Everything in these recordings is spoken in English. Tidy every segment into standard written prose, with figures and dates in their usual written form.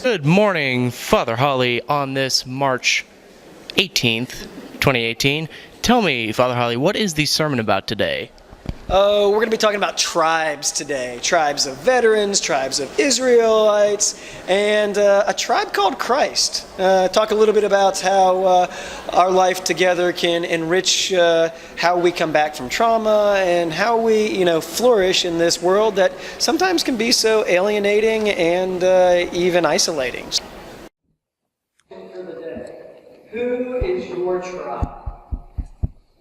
Good morning, Father Holly, on this March 18th, 2018. Tell me, Father Holly, what is the sermon about today? Oh, we're going to be talking about tribes today. Tribes of veterans, tribes of Israelites, and a tribe called Christ. Talk a little bit about how our life together can enrich how we come back from trauma and how we, flourish in this world that sometimes can be so alienating and even isolating. For the day, who is your tribe?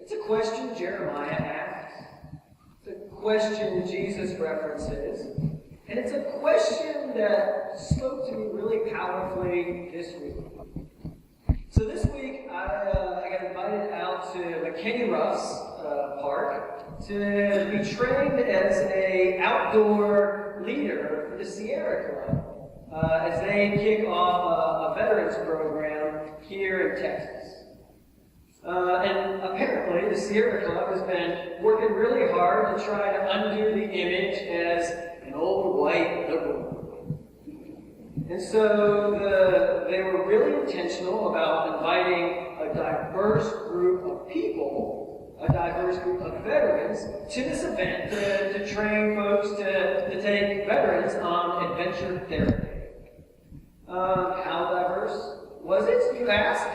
It's a question Jeremiah asks. Question Jesus references, and it's a question that spoke to me really powerfully this week. So this week I got invited out to McKinney Ruff's Park to be trained as an outdoor leader for the Sierra Club as they kick off a veterans program here in Texas. And apparently the Sierra Club has been working really hard to try to undo the image as an old white liberal. And so they were really intentional about inviting a diverse group of people, a diverse group of veterans, to this event to train folks to take veterans on adventure therapy. How diverse was it, you ask?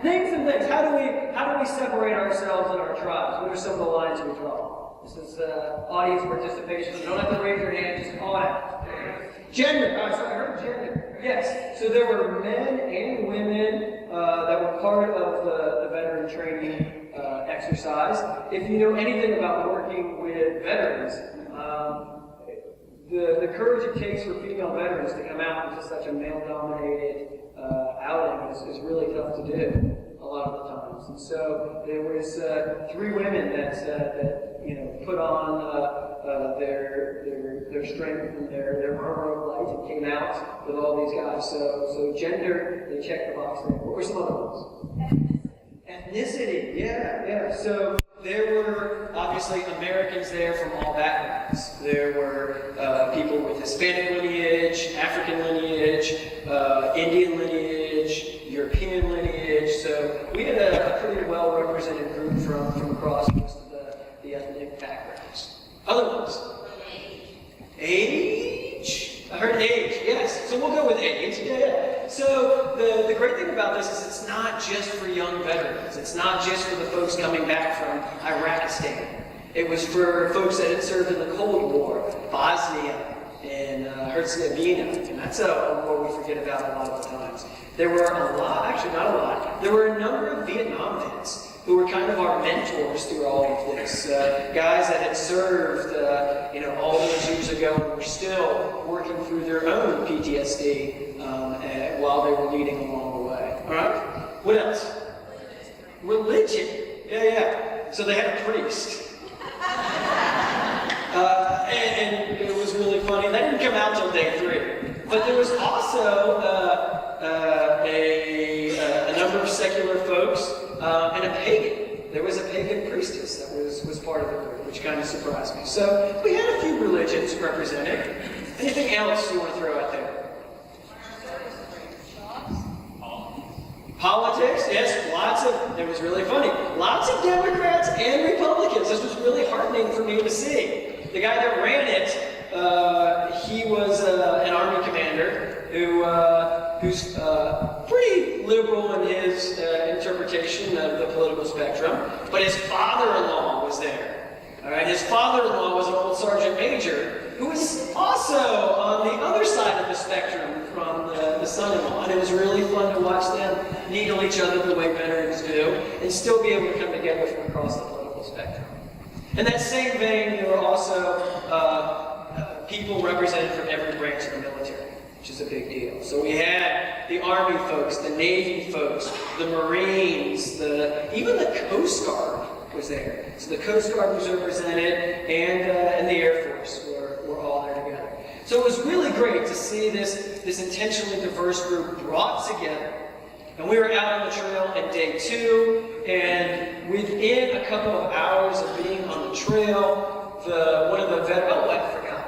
Things and things. How do we separate ourselves in our tribes? What are some of the lines we draw? This is audience participation. You don't have to raise your hand, just call it out. Gender. I heard gender. Yes. So there were men and women that were part of the veteran training exercise. If you know anything about working with veterans, the courage it takes for female veterans to come out into such a male-dominated outing is really tough to do a lot of the times. And so there was 3 women that put on their strength and their armor of light and came out with all these guys. So gender, they checked the box there. What were some other ones? Ethnicity, yeah. So there were obviously Americans there from all backgrounds. There were people with Hispanic lineage, African lineage, Indian lineage, European lineage. So we had a pretty well represented group from across most of the ethnic backgrounds. Other ones? Age? I heard age, yes. So we'll go with age. Yeah. So the great thing about this is it's not just for young veterans. It's not just for the folks coming back from Iraqistan. It was for folks that had served in the Cold War, Bosnia, and Herzegovina. And that's a war we forget about a lot of the times. There were a lot, actually not a lot, there were a number of Vietnam vets who were kind of our mentors through all of this. Guys that had served, all those years ago and were still working through their own PTSD while they were leading along the way. All right? What else? Religion. Yeah. So they had a priest. And it was really funny. That didn't come out till day 3. But there was also a number of secular folks and a pagan. There was a pagan priestess that was part of the group, which kind of surprised me. So we had a few religions represented. Anything else you want to throw out there? Politics, yes, it was really funny. Lots of Democrats and Republicans. This was really heartening for me to see. The guy that ran it, he was an army commander who's pretty liberal in his interpretation of the political spectrum, but his father-in-law was there. All right, his father-in-law was an old sergeant major who was also on the other side of the spectrum from the son-in-law, and it was really fun to watch them needle each other the way veterans do, and still be able to come together from across the political spectrum. In that same vein, there were also people represented from every branch of the military, which is a big deal. So we had the Army folks, the Navy folks, the Marines, even the Coast Guard was there. So the Coast Guard was represented, and the Air Force were all there together. So it was really great to see this intentionally diverse group brought together. And we were out on the trail at day 2, and within a couple of hours of being on the trail, one of the veterans, I forgot,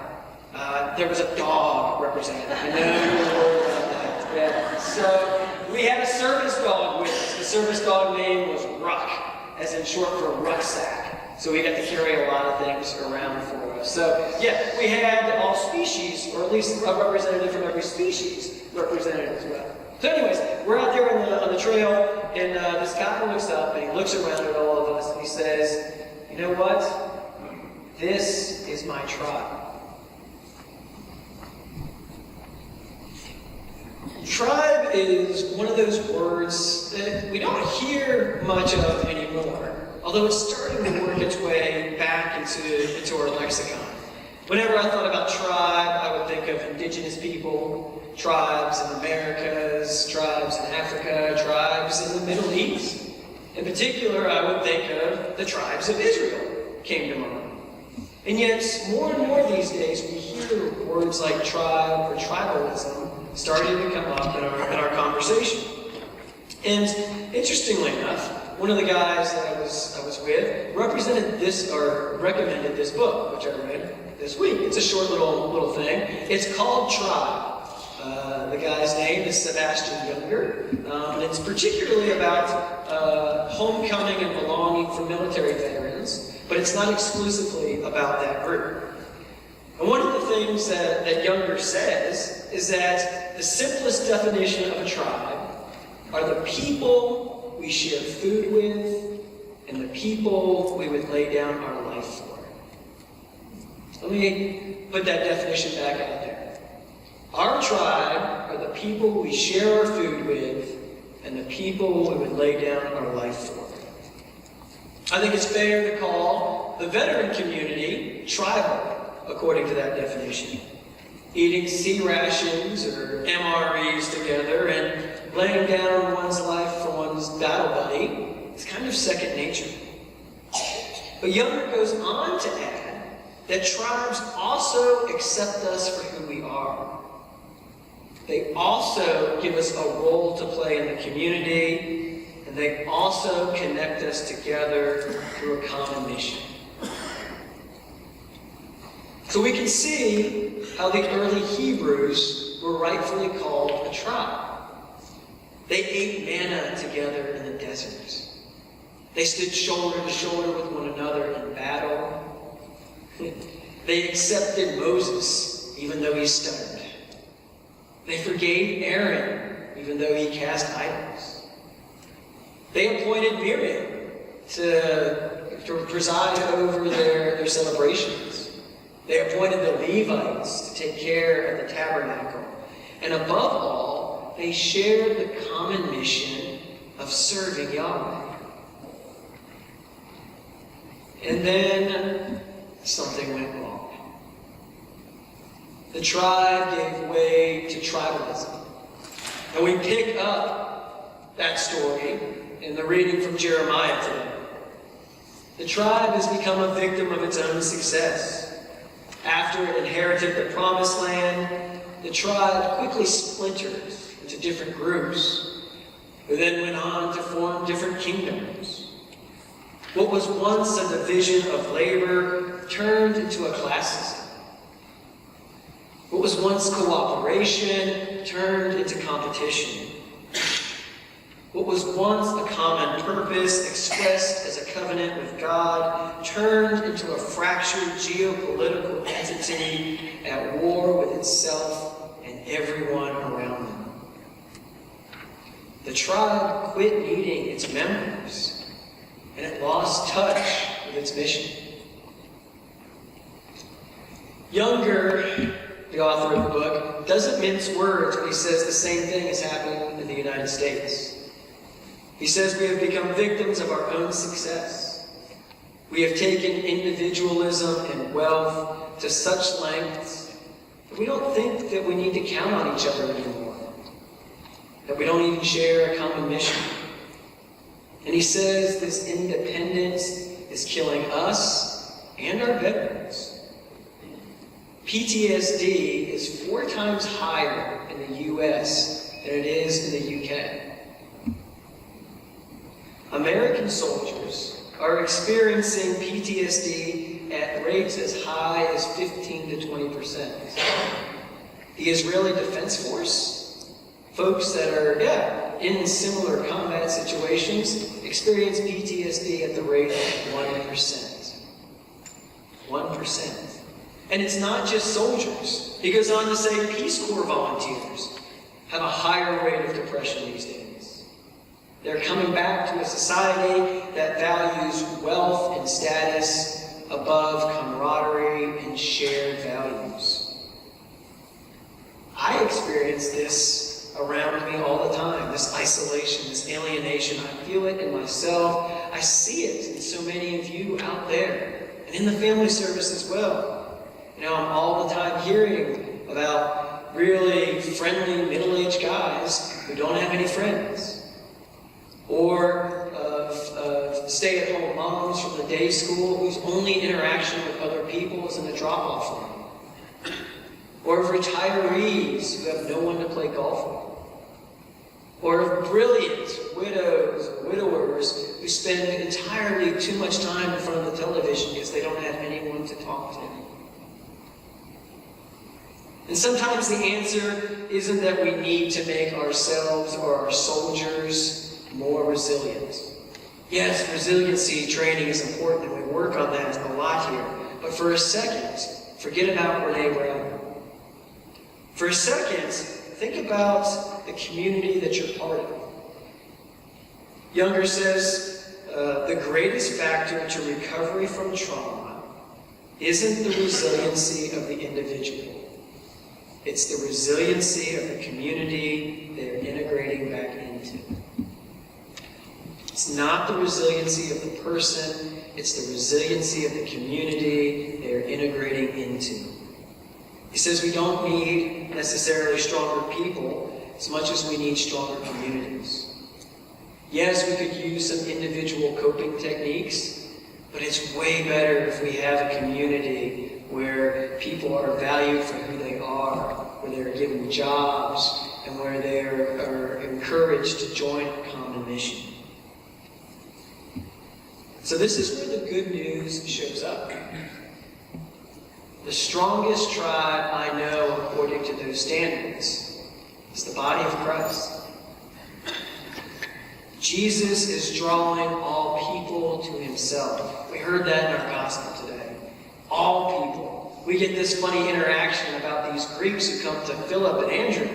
there was a dog representative. I know you're worried about that. Yeah. So we had a service dog with us. The service dog name was Ruck, as in short for rucksack. So we got to carry a lot of things around for us. So yeah, we had all species, or at least a representative from every species represented as well. So anyways, we're out there on the trail, and this guy looks up, and he looks around at all of us, and he says, you know what? This is my tribe. Tribe is one of those words that we don't hear much of anymore, although it's starting to work its way back into our lexicon. Whenever I thought about tribe, I would think of indigenous people, tribes in the Americas, tribes in Africa, tribes in the Middle East. In particular, I would think of the tribes of Israel came to mind. And yet, more and more these days, we hear words like tribe or tribalism starting to come up in our conversation. And interestingly enough, one of the guys that I was with represented this, or recommended this book, which I read this week. It's a short little thing. It's called Tribe. The guy's name is Sebastian Younger, and it's particularly about homecoming and belonging for military veterans, but it's not exclusively about that group. And one of the things that Younger says is that the simplest definition of a tribe are the people we share food with and the people we would lay down our life for. Let me put that definition back out there. Our tribe are the people we share our food with and the people we would lay down our life for. I think it's fair to call the veteran community tribal, according to that definition. Eating C rations or MREs together and laying down one's life for one's battle buddy is kind of second nature. But Younger goes on to add that tribes also accept us for who we are. They also give us a role to play in the community, and they also connect us together through a common mission. So we can see how the early Hebrews were rightfully called a tribe. They ate manna together in the desert. They stood shoulder to shoulder with one another in battle. They accepted Moses, even though he stuttered. They forgave Aaron, even though he cast idols. They appointed Miriam to preside over their celebrations. They appointed the Levites to take care of the tabernacle. And above all, they shared the common mission of serving Yahweh. And then something went wrong. The tribe gave way to tribalism. And we pick up that story in the reading from Jeremiah today. The tribe has become a victim of its own success. After it inherited the promised land, the tribe quickly splintered into different groups, who then went on to form different kingdoms. What was once a division of labor turned into a class system. What was once cooperation turned into competition. What was once a common purpose expressed as a covenant with God turned into a fractured geopolitical entity at war with itself and everyone around them. The tribe quit needing its members, and it lost touch with its mission. Younger, the author of the book, doesn't mince words when he says the same thing is happening in the United States. He says we have become victims of our own success. We have taken individualism and wealth to such lengths that we don't think that we need to count on each other anymore, that we don't even share a common mission. And he says this independence is killing us and our veterans. PTSD is 4 times higher in the US than it is in the UK. American soldiers are experiencing PTSD at rates as high as 15 to 20%. The Israeli Defense Force, folks that are, in similar combat situations, experience PTSD at the rate of 1%. 1%. And it's not just soldiers. He goes on to say Peace Corps volunteers have a higher rate of depression these days. They're coming back to a society that values wealth and status above camaraderie and shared values. I experience this around me all the time, this isolation, this alienation. I feel it in myself. I see it in so many of you out there, and in the family service as well. I'm all the time hearing about really friendly middle-aged guys who don't have any friends, or of stay-at-home moms from the day school whose only interaction with other people is in the drop-off line, or of retirees who have no one to play golf with, or of brilliant widows or widowers who spend entirely too much time in front of the television because they don't have anyone to talk to. And sometimes the answer isn't that we need to make ourselves or our soldiers more resilient. Yes, resiliency training is important, and we work on that a lot here. But for a second, forget about Brene Brown. For a second, think about the community that you're part of. Younger says, the greatest factor to recovery from trauma isn't the resiliency of the individual. It's the resiliency of the community they're integrating back into. It's not the resiliency of the person, it's the resiliency of the community they're integrating into. He says we don't need necessarily stronger people as much as we need stronger communities. Yes, we could use some individual coping techniques, but it's way better if we have a community where people are valued for who they are, where they're given jobs, and where they are encouraged to join a common mission. So this is where the good news shows up. The strongest tribe I know, according to those standards, is the body of Christ. Jesus is drawing all people to himself. We heard that in our gospel today. All people. We get this funny interaction about these Greeks who come to Philip and Andrew.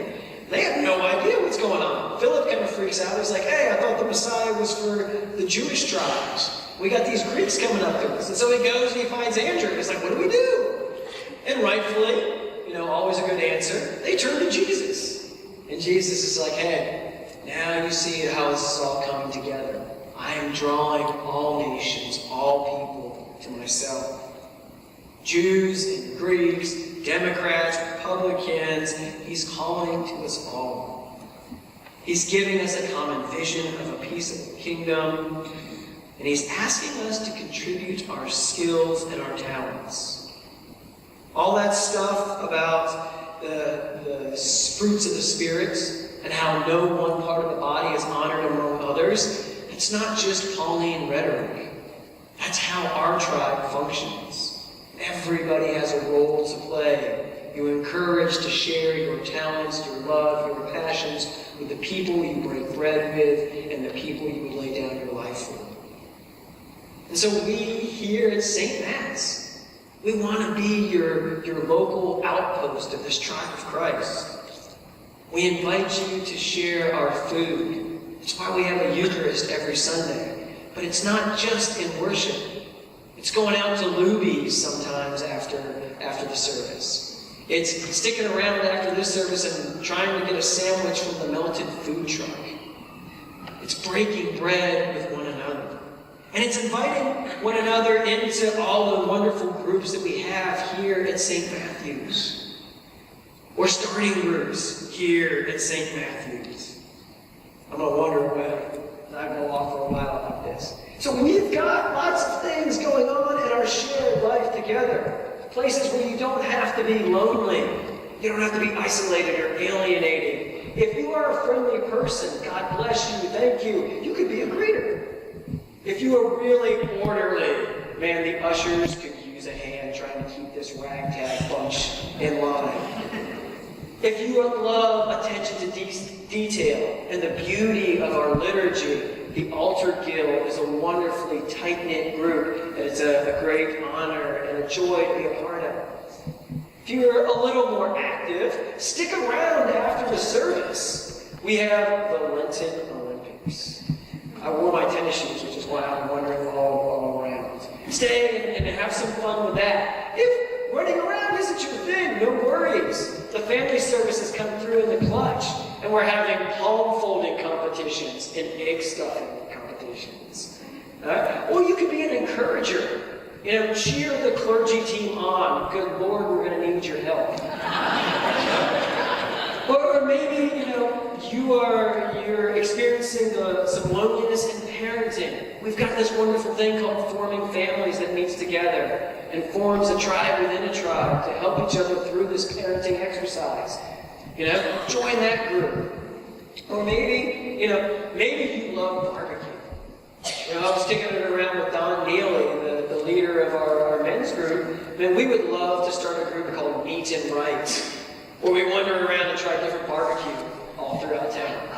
They have no idea what's going on. Philip kind of freaks out. He's like, hey, I thought the Messiah was for the Jewish tribes. We got these Greeks coming up to us. And so he goes and he finds Andrew. He's like, what do we do? And rightfully, always a good answer, they turn to Jesus. And Jesus is like, hey, now you see how this is all coming together. I am drawing all nations, all people to myself. Jews and Greeks, Democrats, Republicans, he's calling to us all. He's giving us a common vision of a peaceable kingdom, and he's asking us to contribute our skills and our talents. All that stuff about the fruits of the Spirit and how no one part of the body is honored among others, it's not just Pauline rhetoric. That's how our tribe functions. Everybody has a role to play. You're encouraged to share your talents, your love, your passions with the people you break bread with and the people you would lay down your life for. And so we here at St. Matt's, we want to be your local outpost of this tribe of Christ. We invite you to share our food. That's why we have a Eucharist every Sunday. But it's not just in worship. It's going out to Luby's sometimes after the service. It's sticking around after this service and trying to get a sandwich from the Melted food truck. It's breaking bread with one another. And it's inviting one another into all the wonderful groups that we have here at St. Matthew's. Or starting groups here at St. Matthew's. I'm going to wander away. I go off for a while like this. So we've got lots of things going on in our shared life together. Places where you don't have to be lonely. You don't have to be isolated or alienated. If you are a friendly person, God bless you, thank you, you could be a greeter. If you are really orderly, man, the ushers could use a hand trying to keep this ragtag bunch in line. If you love attention to detail and the beauty of our liturgy, the Altar Guild is a wonderfully tight-knit group, and it's a great honor and a joy to be a part of. If you're a little more active, stick around after the service. We have the Lenten Olympics. I wore my tennis shoes, which is why I'm wandering all around. Stay and have some fun with that. If running around isn't your thing, no worries. The family services come through in the clutch, and we're having palm folding competitions and egg stuffing competitions. Or you could be an encourager. Cheer the clergy team on. Good Lord, we're going to need your help. Or maybe, you're experiencing some loneliness in parenting. We've got this wonderful thing called Forming Families that meets together and forms a tribe within a tribe to help each other through this parenting exercise. Join that group. Or maybe you love barbecue. I was kicking it around with Don Neely, the leader of our men's group. Man, we would love to start a group called Meat and Right, where we wander around and try different barbecue all throughout town.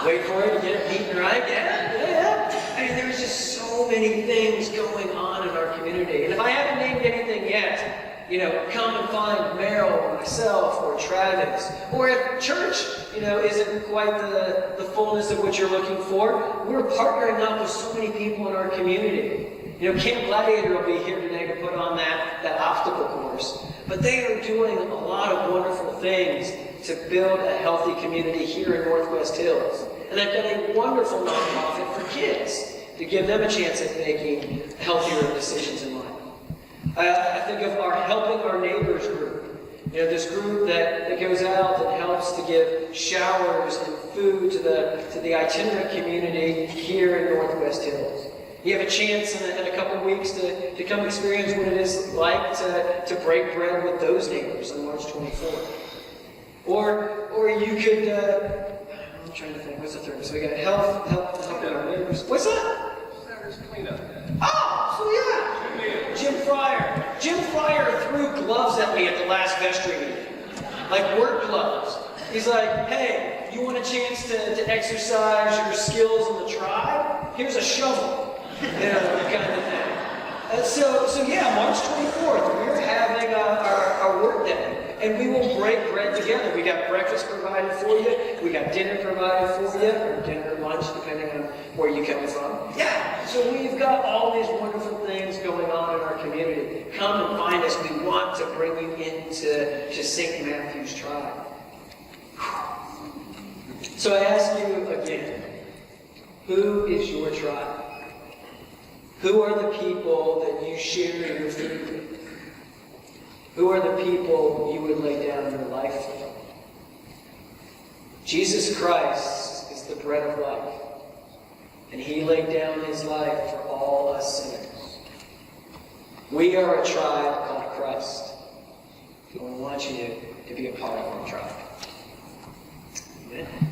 Wait for it, get it beaten right, yeah. I mean, there's just so many things going on in our community. And if I haven't named anything yet, come and find Meryl or myself or Travis. Or if church, isn't quite the fullness of what you're looking for, we're partnering up with so many people in our community. Camp Gladiator will be here today to put on that obstacle course. But they are doing a lot of wonderful things to build a healthy community here in Northwest Hills. And they've got a wonderful nonprofit for kids to give them a chance at making healthier decisions in life. I think of our Helping Our Neighbors group. This group that goes out and helps to give showers and food to the itinerant community here in Northwest Hills. You have a chance in a couple of weeks to come experience what it is like to break bread with those neighbors on March 24th. Or you could, I'm trying to think, what's the third? So we got helping our neighbors. What's that? Saturday cleanup day. Oh, so yeah. Jim Fryer. Jim Fryer threw gloves at me at the last vestry meeting. Like work gloves. He's like, hey, you want a chance to exercise your skills in the tribe? Here's a shovel. Kind of thing. So yeah, March 24th, we're having our work day. And we will break bread together. We got breakfast provided for you. We got dinner provided for you. Or dinner or lunch, depending on where you come from. Yeah, so we've got all these wonderful things going on in our community. Come and find us. We want to bring you into St. Matthew's tribe. So I ask you again, who is your tribe? Who are the people that you share your food with? Who are the people you would lay down your life for? Jesus Christ is the bread of life, and he laid down his life for all us sinners. We are a tribe called Christ, and we want you to be a part of our tribe. Amen.